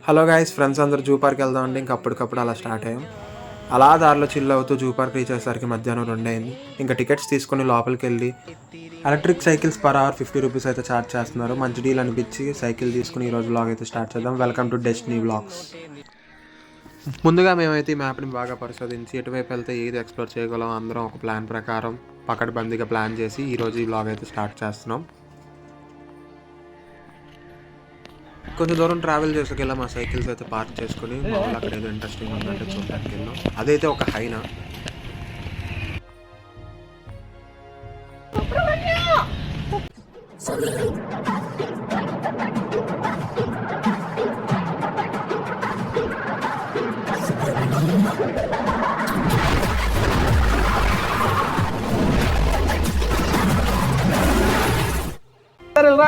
Hello guys, friends అందరూ zoo park వెళ్దామండి. ఇంకా అప్పటికప్పుడు అలా స్టార్ట్ అయ్యాం. అలా దారిలో చిల్ అవుతూ జూ పార్క్ రీచ్ అయ్యేసరికి మధ్యాహ్నం 2 అయింది. ఇంకా టికెట్స్ తీసుకుని లోపలికి వెళ్ళి electric cycles per hour 50 rupees అయితే ఛార్జ్ చేస్తున్నారు. మంచి డీల్ అనిపించి సైకిల్ తీసుకుని ఈరోజు వ్లాగ్ అయితే స్టార్ట్ చేద్దాం. Welcome to destiny vlogs. ముందుగా మేమైతే ఈ మ్యాప్ని బాగా పరిశోధించి ఎటువైపు వెళ్తే ఏది ఎక్స్ప్లోర్ చేయగలం అందరం ఒక ప్లాన్ ప్రకారం పకడ్బందీగా ప్లాన్ చేసి ఈరోజు ఈ వ్లాగ్ అయితే స్టార్ట్ చేస్తున్నాం. కొంచెం దూరం ట్రావెల్ చేసేకెళ్ళా మా సైకిల్స్ అయితే పార్క్ చేసుకుని మామూలు అక్కడ ఏదో ఇంట్రెస్టింగ్ ఉందంటే చూడడానికి వెళ్ళాం. అదైతే ఒక హైనా.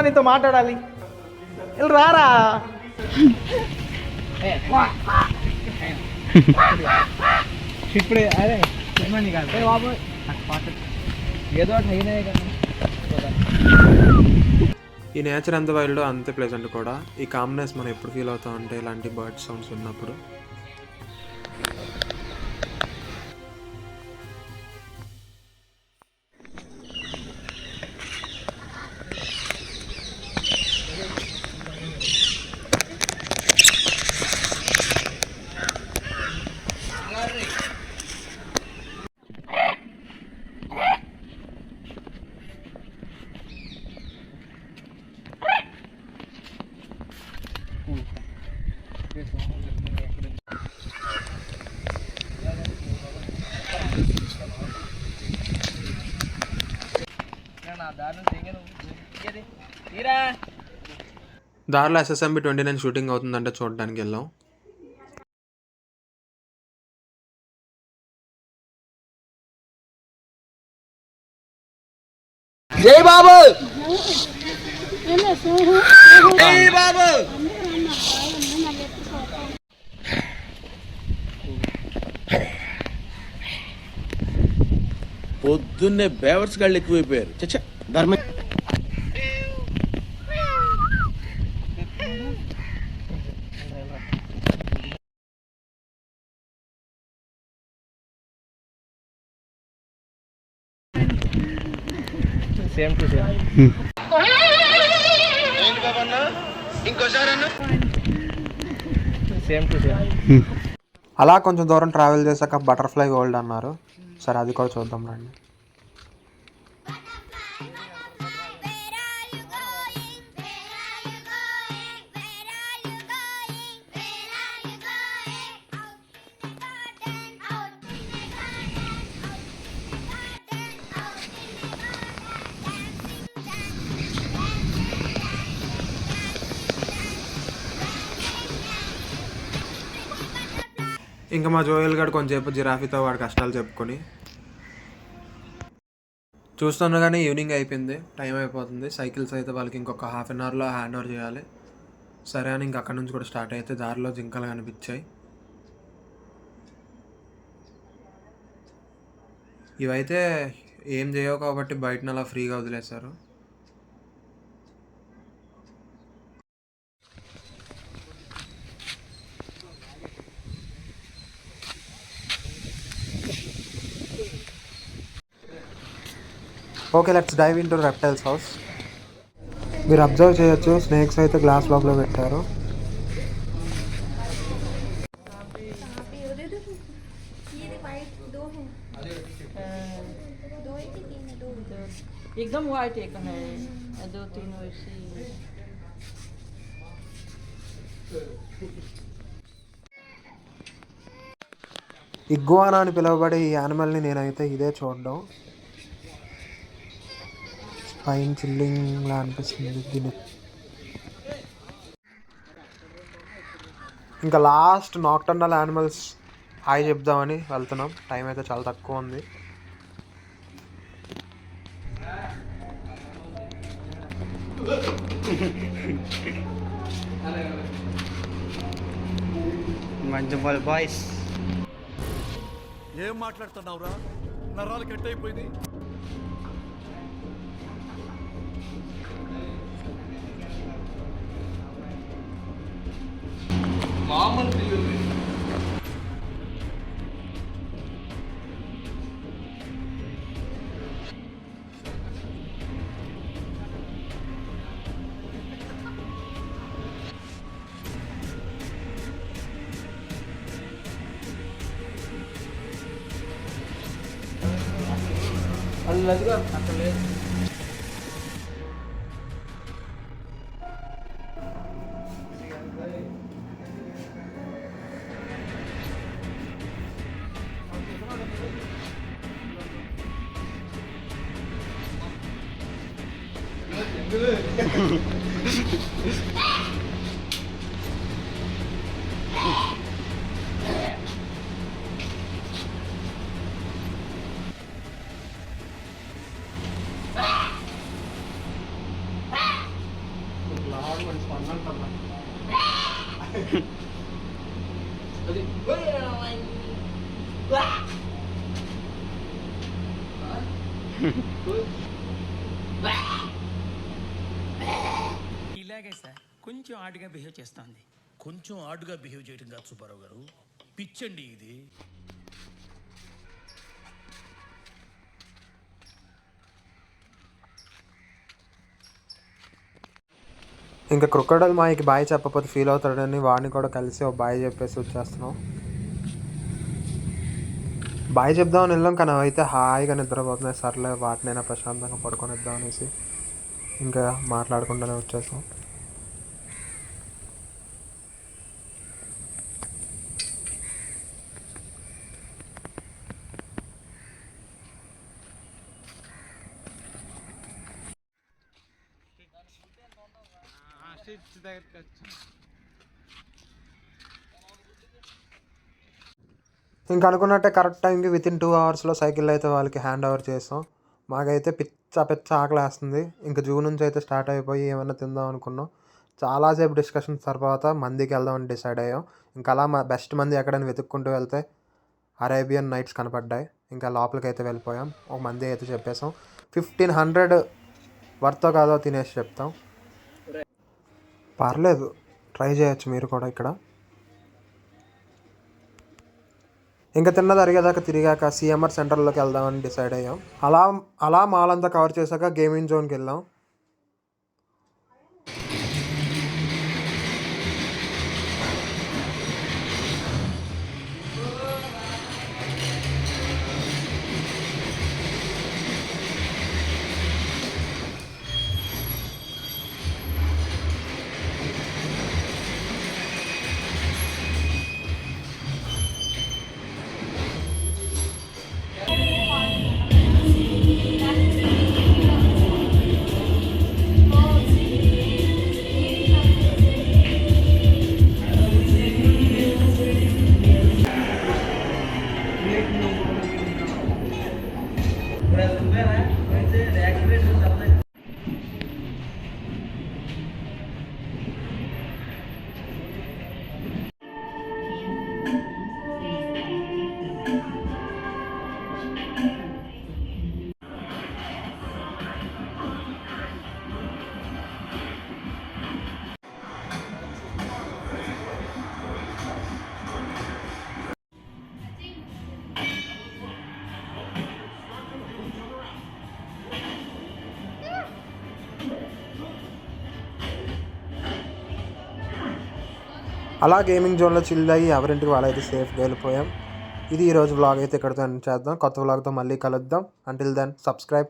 నీతో మాట్లాడాలి. రారా ఇప్పుడే అదే ఏదో అయినాయి కదా. ఈ నేచర్ ఎంత వైల్డ్ అంతే ప్లెజెంట్ కూడా. ఈ కామ్నెస్ మనం ఎప్పుడు ఫీల్ అవుతాం అంటే ఇలాంటి బర్డ్ సౌండ్స్ ఉన్నప్పుడు. దారిలో SSMB 29 షూటింగ్ అవుతుందంటే చూడడానికి వెళ్ళాం. జై బాబు జై బాబు. పొద్దున్నే బేవర్స్ గాళ్ళు ఎక్కువైపోయారు. చచ్చా ధర్మ same to same. Same to same. అలా కొంచెం దూరం ట్రావెల్ చేశాక బటర్ఫ్లై వరల్డ్ అన్నారు. సరే అది కూడా చూద్దాం రండి. ఇంకా మా జోయల్ గారు కొంచెంసేపు జిరాఫీతో వాడి కష్టాలు చెప్పుకొని చూస్తుండగానే ఈవినింగ్ అయిపోయింది, టైం అయిపోతుంది. సైకిల్స్ అయితే వాళ్ళకి ఇంకొక హాఫ్ అన్ అవర్లో హ్యాండ్ ఓవర్ చేయాలి. సరే అని ఇంక అక్కడి నుంచి కూడా స్టార్ట్ అయితే దారిలో జింకలు కనిపించాయి. ఇవైతే ఏం చేయవు కాబట్టి బయటను అలా ఫ్రీగా వదిలేశారు. Okay, let's dive into reptiles house. మీరు అబ్జర్వ్ చేయొచ్చు, స్నేక్స్ అయితే గ్లాస్ లోపల పెట్టారు. एकदम वाइट एक है, दो तीन वैसी. ఇగ్వానా అని పిలువబడే ఈ యానిమల్ని నేనైతే ఇదే చూడడం స్పైన్ చిల్లింగ్లా అనిపిస్తుంది దీన్ని. ఇంకా లాస్ట్ నాక్టర్నల్ యానిమల్స్ హాయ్ చెప్దామని వెళ్తున్నాం. టైం అయితే చాలా తక్కువ ఉంది. బాయ్స్ ఏం మాట్లాడుతున్నావురా? నరాలు కట్ అయిపోయింది. అల్లదిగా అక్కడ లేదు. ఇలాగే సార్ కొంచెం ఆడుగా బిహేవ్ చేస్తోంది. కొంచెం ఆడుగా బిహేవ్ చేయడం కాదు సుబ్బారావు గారు, పిచ్చండి ఇది. ఇంకా క్రొకడైల్ మాయకి బాయ్ చెప్పకపోతే ఫీల్ అవుతాడని వాడిని కూడా కలిసి ఒక బాయ్ చెప్పేసి వచ్చేస్తున్నాం. బాయ్ చెప్దామని వెళ్ళాం కానీ అయితే హాయిగా నిద్రపోతున్నాయి. సర్లే వాటినైనా ప్రశాంతంగా పడుకొనిద్దాం అనేసి ఇంకా మాట్లాడకుండానే వచ్చేసాం. ఇంకా అనుకున్నట్టే కరెక్ట్ టైంకి వితిన్ 2 అవర్స్లో సైకిల్ అయితే వాళ్ళకి హ్యాండ్ ఓవర్ చేసాం. మాకైతే పిచ్చ ఆకలి వేస్తుంది. ఇంకా జూ నుంచి అయితే స్టార్ట్ అయిపోయి ఏమన్నా తిందాం అనుకున్నాం. చాలాసేపు డిస్కషన్ తర్వాత మందికి వెళ్దామని డిసైడ్ అయ్యాం. ఇంకా అలా మా బెస్ట్ మంది ఎక్కడైనా వెతుక్కుంటూ వెళ్తే అరేబియన్ నైట్స్ కనపడ్డాయి. ఇంకా లోపలికి అయితే వెళ్ళిపోయాం. ఒక మంది అయితే చెప్పేసాం. 1500 వర్తో కాదో తినేసి చెప్తాం. పర్లేదు, ట్రై చేయొచ్చు మీరు కూడా ఇక్కడ. ఇంకా తిన్నది అరిగేదాకా తిరిగాక సిఎంఆర్ సెంటర్లోకి వెళ్దామని డిసైడ్ అయ్యాం. అలా మాల్ అంతా కవర్ చేశాక గేమింగ్ జోన్కి వెళ్ళాం. అలా గేమింగ్ జోన్లో చిల్ అయ్యి ఎవరింటికి వాళ్ళైతే సేఫ్గా వెళ్ళిపోయాం. ఇది ఈరోజు వ్లాగ్ అయితే ఇక్కడితో ఎండ్ చేద్దాం. కొత్త వ్లాగ్తో మళ్ళీ కలుద్దాం. Until then subscribe.